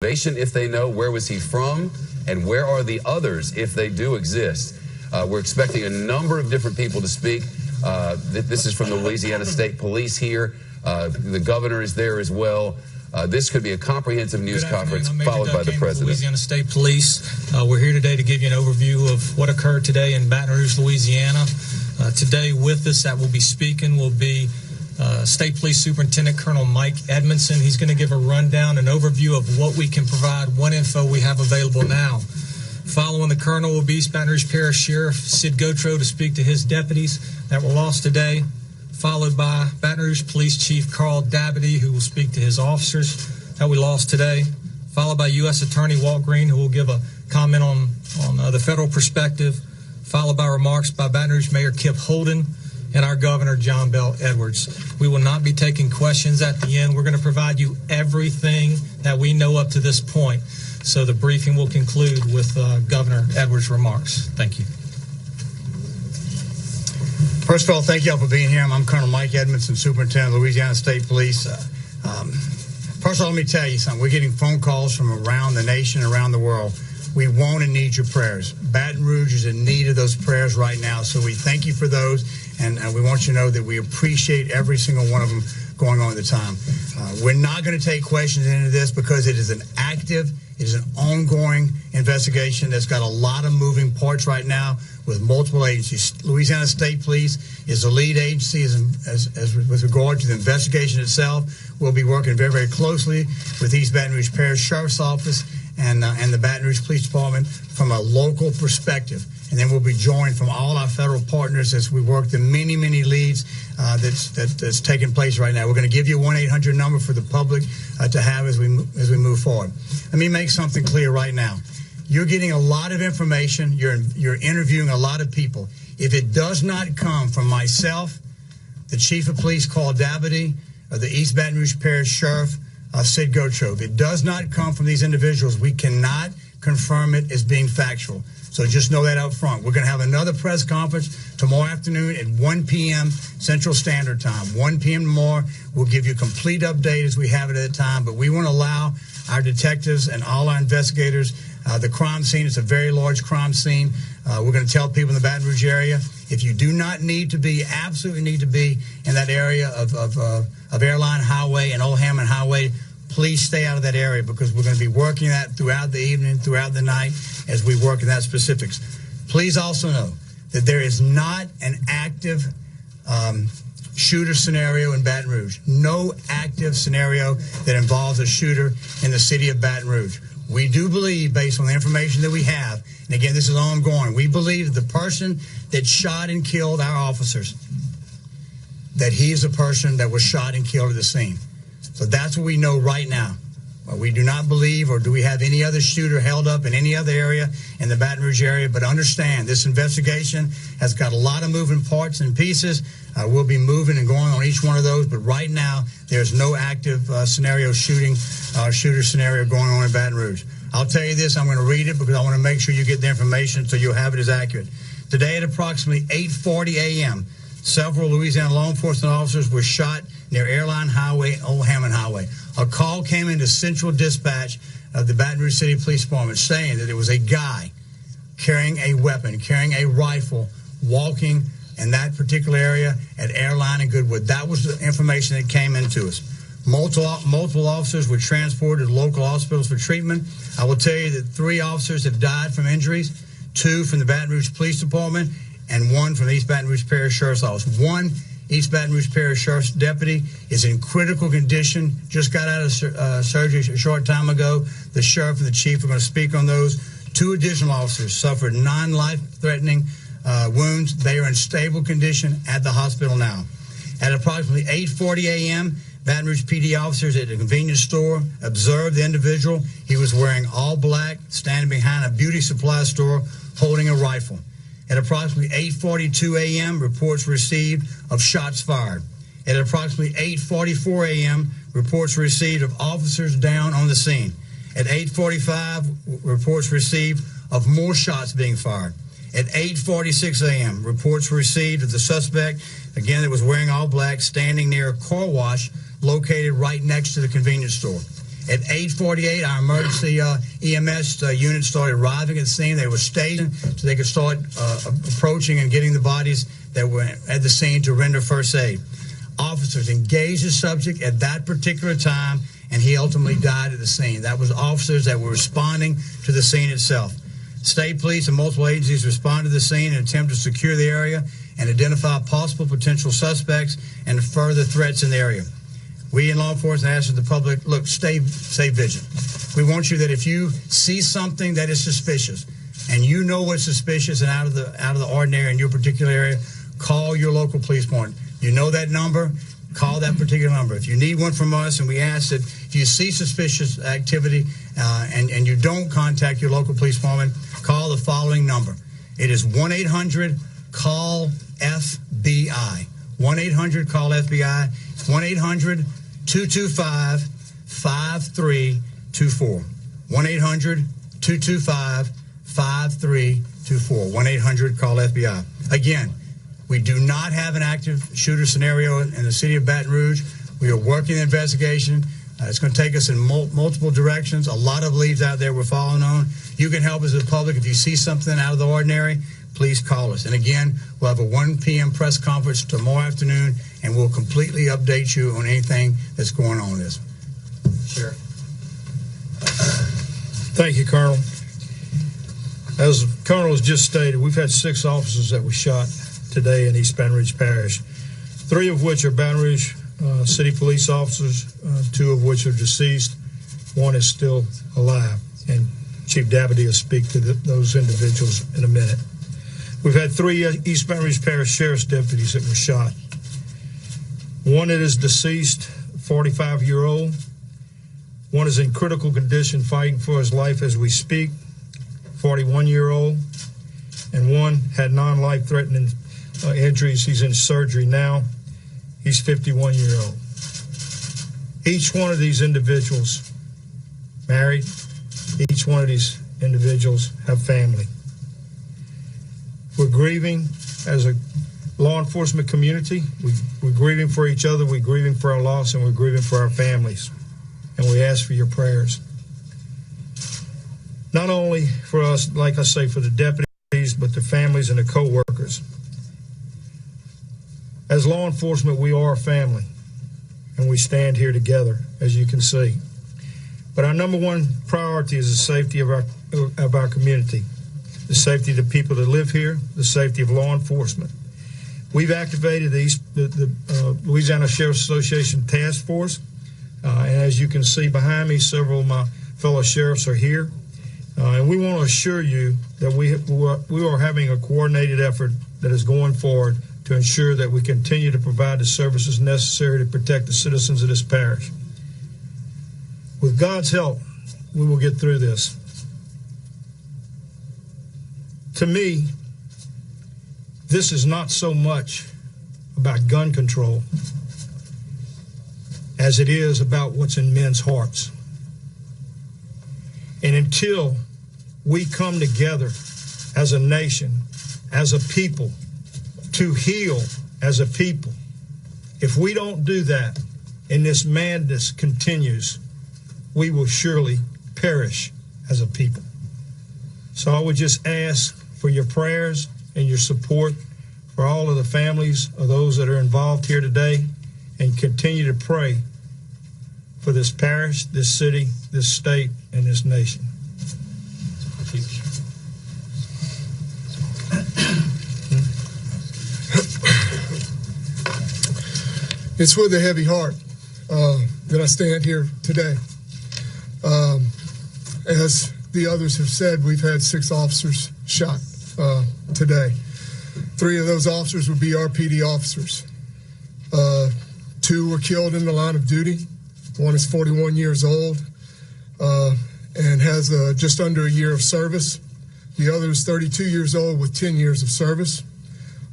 If they know, where was he from, and where are the others if they do exist? We're expecting a number of different people to speak. This is from the Louisiana State Police here. The governor is there as well. This could be a comprehensive news conference followed by the president. Louisiana State Police. We're here today to give you an overview of what occurred today in Baton Rouge, Louisiana. Today with us that will be speaking will be State Police Superintendent Colonel Mike Edmondson. He's going to give a rundown, an overview of what we can provide, what info we have available now. Following the colonel will be East Baton Rouge Parish Sheriff Sid Gautreaux to speak to his deputies that were lost today, followed by Baton Rouge Police Chief Carl Dabadie, who will speak to his officers that we lost today, followed by U.S. Attorney Walt Green, who will give a comment on the federal perspective, followed by remarks by Baton Rouge Mayor Kip Holden and our Governor John Bell Edwards. We will not be taking questions at the end. We're going to provide you everything that we know up to this point. So the briefing will conclude with Governor Edwards' remarks. Thank you. First of all, thank you all for being here. I'm Colonel Mike Edmondson, Superintendent of Louisiana State Police. First of all, let me tell you something. We're getting phone calls from around the nation, around the world. We want and need your prayers. Baton Rouge is in need of those prayers right now, so we thank you for those, and we want you to know that we appreciate every single one of them going on at the time. We're not going to take questions into this because it is an active, it is an ongoing investigation that's got a lot of moving parts right now with multiple agencies. Louisiana State Police is the lead agency as with regard to the investigation itself. We'll be working very, very closely with East Baton Rouge Parish Sheriff's Office and the Baton Rouge Police Department from a local perspective. And then we'll be joined from all our federal partners as we work the many, many leads that's taking place right now. We're going to give you a 1-800 number for the public to have as we move forward. Let me make something clear right now. You're getting a lot of information. You're interviewing a lot of people. If it does not come from myself, the Chief of Police, Carl Dabadie, or the East Baton Rouge Parish Sheriff, Sid Gautreaux, if it does not come from these individuals, we cannot confirm it as being factual. So just know that up front. We're going to have another press conference tomorrow afternoon at 1 p.m. Central Standard Time. 1 p.m. tomorrow. We'll give you a complete update as we have it at the time, but we want to allow our detectives and all our investigators, the crime scene, it's a very large crime scene. We're going to tell people in the Baton Rouge area, if you do not need to be, absolutely need to be in that area of Airline Highway and Old Hammond Highway, please stay out of that area because we're going to be working that throughout the evening, throughout the night as we work in that specifics. Please also know that there is not an active shooter scenario in Baton Rouge. No active scenario that involves a shooter in the city of Baton Rouge. We do believe, based on the information that we have, and again, this is ongoing, we believe that the person that shot and killed our officers, that he is the person that was shot and killed at the scene. So that's what we know right now. We do not believe or do we have any other shooter held up in any other area in the Baton Rouge area, but understand this investigation has got a lot of moving parts and pieces. We'll be moving and going on each one of those, but right now there's no active shooter scenario going on in Baton Rouge. I'll tell you this, I'm going to read it because I want to make sure you get the information so you'll have it as accurate. Today at approximately 8:40 a.m., several Louisiana law enforcement officers were shot near Airline Highway and Old Hammond Highway. A call came into Central Dispatch of the Baton Rouge City Police Department saying that there was a guy carrying a weapon, carrying a rifle, walking in that particular area at Airline and Goodwood. That was the information that came into us. Multiple officers were transported to local hospitals for treatment. I will tell you that 3 officers have died from injuries, 2 from the Baton Rouge Police Department, and 1 from the East Baton Rouge Parish Sheriff's Office. 1 East Baton Rouge Parish Sheriff's deputy is in critical condition, just got out of surgery a short time ago. The sheriff and the chief are going to speak on those. 2 additional officers suffered non-life-threatening wounds. They are in stable condition at the hospital now. At approximately 8:40 a.m., Baton Rouge PD officers at a convenience store observed the individual. He was wearing all black, standing behind a beauty supply store, holding a rifle. At approximately 8:42 a.m., reports received of shots fired. At approximately 8:44 a.m., reports received of officers down on the scene. At 8:45, reports received of more shots being fired. At 8:46 a.m., reports were received of the suspect, again, that was wearing all black, standing near a car wash located right next to the convenience store. At 8:48, our emergency EMS unit started arriving at the scene. They were stationed so they could start approaching and getting the bodies that were at the scene to render first aid. Officers engaged the subject at that particular time, and he ultimately died at the scene. That was officers that were responding to the scene itself. State police and multiple agencies responded to the scene in an attempt to secure the area and identify possible potential suspects and further threats in the area. We in law enforcement ask the public, look, stay vigilant. We want you that if you see something that is suspicious and you know what's suspicious and out of the ordinary in your particular area, call your local police department. You know that number, call that particular number. If you need one from us, and we ask that if you see suspicious activity and you don't contact your local police department, call the following number. It is 1-800-CALL-FBI. 1-800-CALL-FBI. 1-800-225-5324. 1-800-225-5324. 1-800-CALL-FBI. Again, we do not have an active shooter scenario in the city of Baton Rouge. We are working the investigation. It's going to take us in multiple directions. A lot of leads out there we're following on. You can help us as the public. If you see something out of the ordinary, please call us. And again, we'll have a 1 p.m. press conference tomorrow afternoon, and we'll completely update you on anything that's going on with this. Sure. Thank you, Colonel. As the Colonel has just stated, we've had 6 officers that were shot today in East Baton Rouge Parish, 3 of which are Baton Rouge City police officers, 2 of which are deceased. 1 is still alive, and Chief Dabadie will speak to those individuals in a minute. We've had 3 East Baton Rouge Parish Sheriff's deputies that were shot. 1 that is deceased, 45-year-old. 1 is in critical condition, fighting for his life as we speak, 41-year-old. And 1 had non-life-threatening injuries. He's in surgery now. He's 51-year-old. Each one of these individuals married. Each one of these individuals have family. We're grieving as a law enforcement community. We're grieving for each other. We're grieving for our loss, and we're grieving for our families. And we ask for your prayers. Not only for us, like I say, for the deputies, but the families and the co-workers. As law enforcement, we are a family, and we stand here together, as you can see. But our number one priority is the safety of our community, the safety of the people that live here, the safety of law enforcement. We've activated the Louisiana Sheriff's Association Task Force, and as you can see behind me, several of my fellow sheriffs are here. And we want to assure you that we are having a coordinated effort that is going forward to ensure that we continue to provide the services necessary to protect the citizens of this parish. With God's help, we will get through this. To me, this is not so much about gun control as it is about what's in men's hearts. And until we come together as a nation, as a people, to heal as a people, if we don't do that and this madness continues, we will surely perish as a people. So I would just ask for your prayers and your support for all of the families of those that are involved here today, and continue to pray for this parish, this city, this state, and this nation. It's with a heavy heart that I stand here today. As the others have said, we've had 6 officers shot today. 3 of those officers would be RPD officers. 2 were killed in the line of duty. 1 is 41 years old and has just under a year of service. The other is 32 years old with 10 years of service.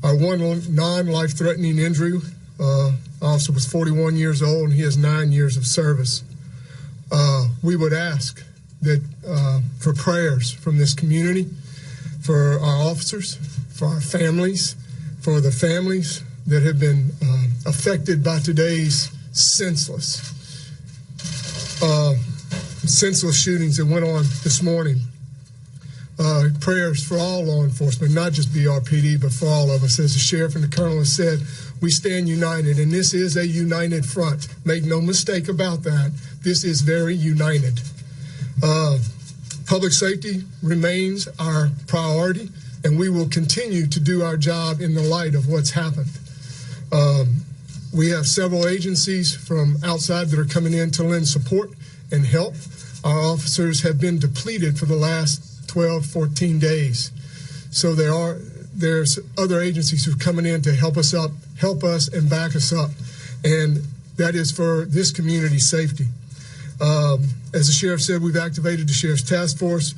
Our 1 non-life-threatening injury officer was 41 years old, and he has 9 years of service. We would ask that for prayers from this community, for our officers, for our families, for the families that have been affected by today's senseless senseless shootings that went on this morning. Prayers for all law enforcement, not just BRPD, but for all of us. As the sheriff and the colonel have said, we stand united, and this is a united front. Make no mistake about that. This is very united. Public safety remains our priority, and we will continue to do our job in the light of what's happened. We have several agencies from outside that are coming in to lend support and help. Our officers have been depleted for the last 12, 14 days. So there's other agencies who are coming in to help us and back us up. And that is for this community's safety. As the sheriff said, we've activated the sheriff's task force,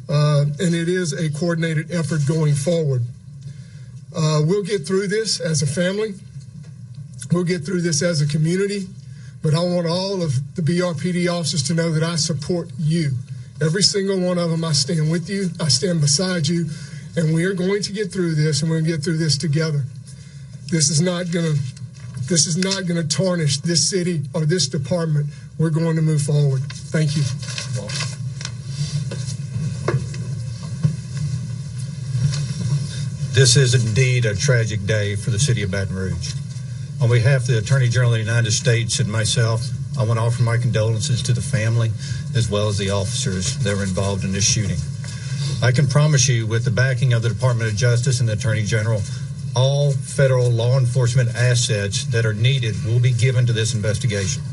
and it is a coordinated effort going forward. We'll get through this as a family. We'll get through this as a community, but I want all of the BRPD officers to know that I support you. Every single one of them, I stand with you, I stand beside you, and we are going to get through this, and we're going to get through this together. This is not going to tarnish this city or this department. We're going to move forward. Thank you. This is indeed a tragic day for the city of Baton Rouge. On behalf of the Attorney General of the United States and myself, I want to offer my condolences to the family as well as the officers that were involved in this shooting. I can promise you, with the backing of the Department of Justice and the Attorney General, all federal law enforcement assets that are needed will be given to this investigation.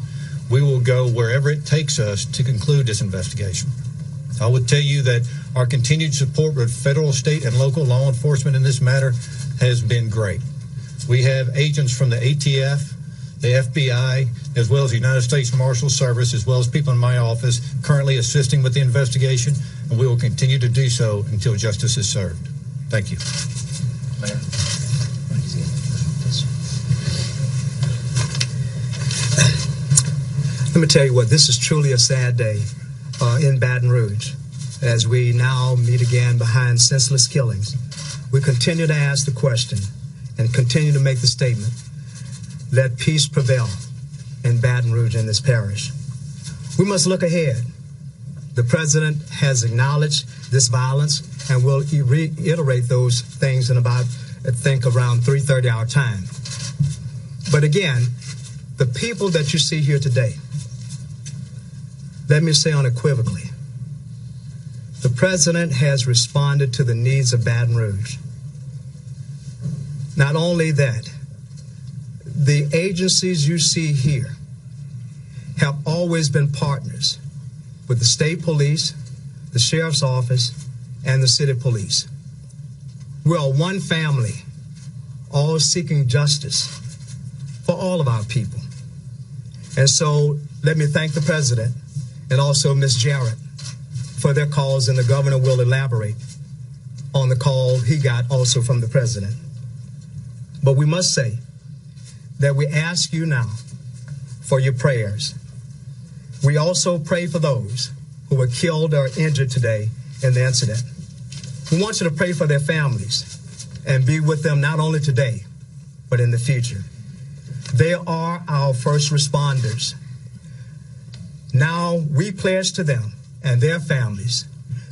We will go wherever it takes us to conclude this investigation. I would tell you that our continued support with federal, state, and local law enforcement in this matter has been great. We have agents from the ATF, the FBI, as well as the United States Marshal Service, as well as people in my office currently assisting with the investigation, and we will continue to do so until justice is served. Thank you. Mayor. Let me tell you what, this is truly a sad day in Baton Rouge as we now meet again behind senseless killings. We continue to ask the question and continue to make the statement, let peace prevail in Baton Rouge in this parish. We must look ahead. The president has acknowledged this violence and will reiterate those things in about, I think, around 3:30 our time. But again, the people that you see here today, let me say unequivocally, the president has responded to the needs of Baton Rouge. Not only that, the agencies you see here have always been partners with the state police, the sheriff's office, and the city police. We are one family, all seeking justice for all of our people. And so let me thank the president and also Ms. Jarrett for their calls, and the governor will elaborate on the call he got also from the president. But we must say that we ask you now for your prayers. We also pray for those who were killed or injured today in the incident. We want you to pray for their families and be with them not only today, but in the future. They are our first responders. Now we pledge to them and their families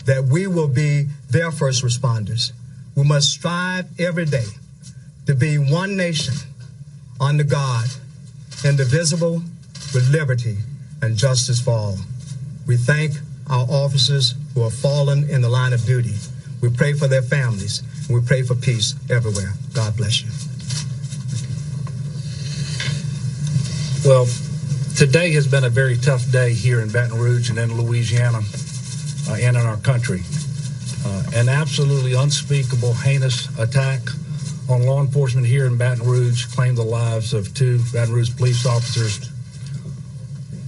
that we will be their first responders. We must strive every day to be one nation under God, indivisible, with liberty and justice for all. We thank our officers who have fallen in the line of duty. We pray for their families, and we pray for peace everywhere. God bless you. Well, today has been a very tough day here in Baton Rouge and in Louisiana and in our country. An absolutely unspeakable, heinous attack on law enforcement here in Baton Rouge claimed the lives of 2 Baton Rouge police officers,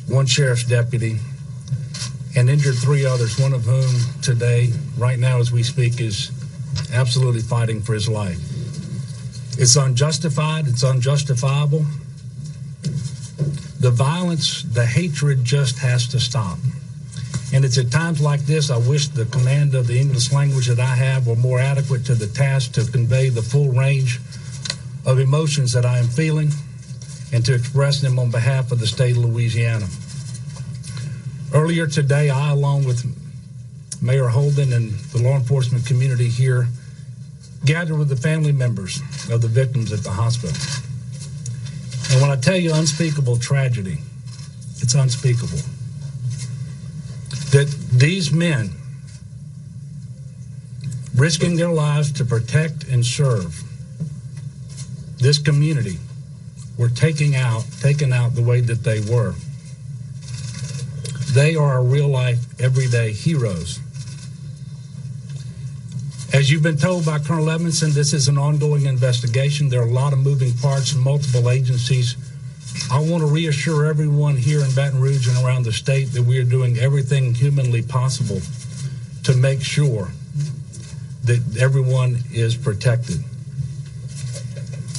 1 sheriff's deputy, and injured 3 others, one of whom today, right now as we speak, is absolutely fighting for his life. It's unjustified, it's unjustifiable. The violence, the hatred just has to stop. And it's at times like this I wish the command of the English language that I have were more adequate to the task to convey the full range of emotions that I am feeling and to express them on behalf of the state of Louisiana. Earlier today, I, along with Mayor Holden and the law enforcement community here, gathered with the family members of the victims at the hospital. And when I tell you unspeakable tragedy, it's unspeakable. That these men, risking their lives to protect and serve this community, were taken out the way that they were. They are real life, everyday heroes. As you've been told by Colonel Edmondson, this is an ongoing investigation. There are a lot of moving parts in multiple agencies. I want to reassure everyone here in Baton Rouge and around the state that we are doing everything humanly possible to make sure that everyone is protected.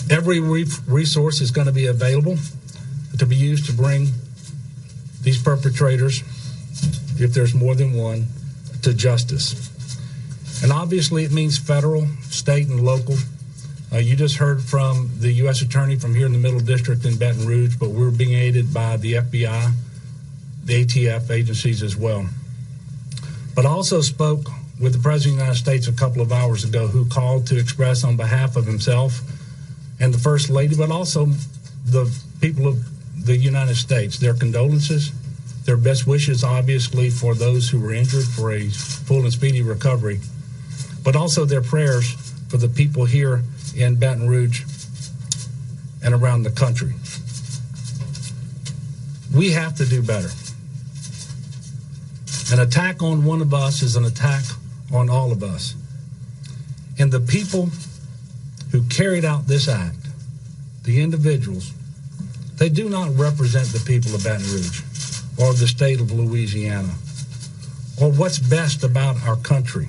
Every resource is going to be available to be used to bring these perpetrators, if there's more than one, to justice. And obviously it means federal, state, and local. You just heard from the U.S. Attorney from here in the Middle District in Baton Rouge, but we're being aided by the FBI, the ATF agencies as well. But I also spoke with the President of the United States a couple of hours ago, who called to express on behalf of himself and the First Lady, but also the people of the United States, their condolences, their best wishes, obviously, for those who were injured for a full and speedy recovery, but also their prayers for the people here in Baton Rouge and around the country. We have to do better. An attack on one of us is an attack on all of us. And the people who carried out this act, the individuals, they do not represent the people of Baton Rouge or the state of Louisiana or what's best about our country.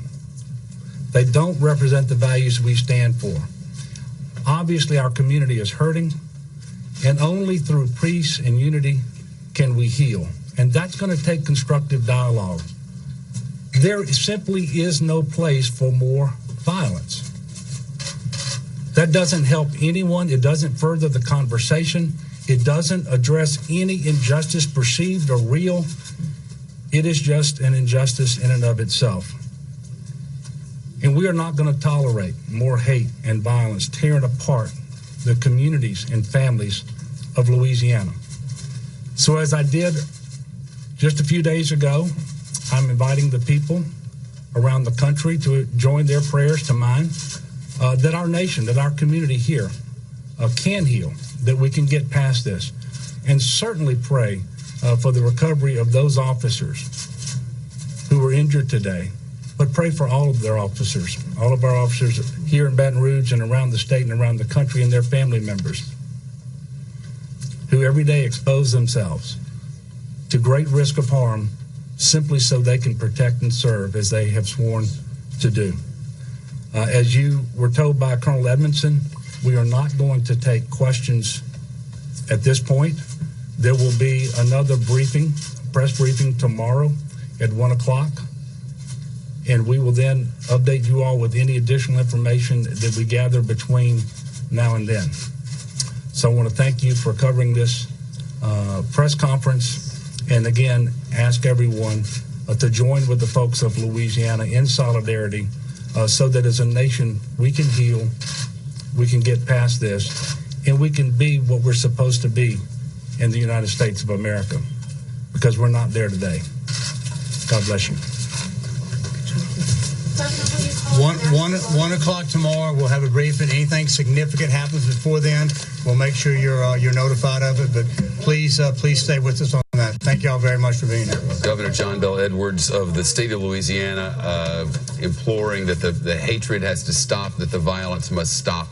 They don't represent the values we stand for. Obviously, our community is hurting, and only through peace and unity can we heal. And that's going to take constructive dialogue. There simply is no place for more violence. That doesn't help anyone. It doesn't further the conversation. It doesn't address any injustice, perceived or real. It is just an injustice in and of itself. And we are not going to tolerate more hate and violence tearing apart the communities and families of Louisiana. So as I did just a few days ago, I'm inviting the people around the country to join their prayers to mine, that our nation, that our community here can heal, that we can get past this, and certainly pray for the recovery of those officers who were injured today, but pray for all of their officers, all of our officers here in Baton Rouge and around the state and around the country, and their family members who every day expose themselves to great risk of harm simply so they can protect and serve as they have sworn to do. As you were told by Colonel Edmondson, we are not going to take questions at this point. There will be another briefing, press briefing tomorrow at 1 o'clock, and we will then update you all with any additional information that we gather between now and then. So I want to thank you for covering this press conference, and again, ask everyone to join with the folks of Louisiana in solidarity so that as a nation we can heal, we can get past this, and we can be what we're supposed to be in the United States of America, because we're not there today. God bless you. 1 o'clock tomorrow. We'll have a briefing. Anything significant happens before then, we'll make sure you're notified of it. But please stay with us on that. Thank you all very much for being here. Governor John Bel Edwards of the state of Louisiana imploring that the hatred has to stop, that the violence must stop.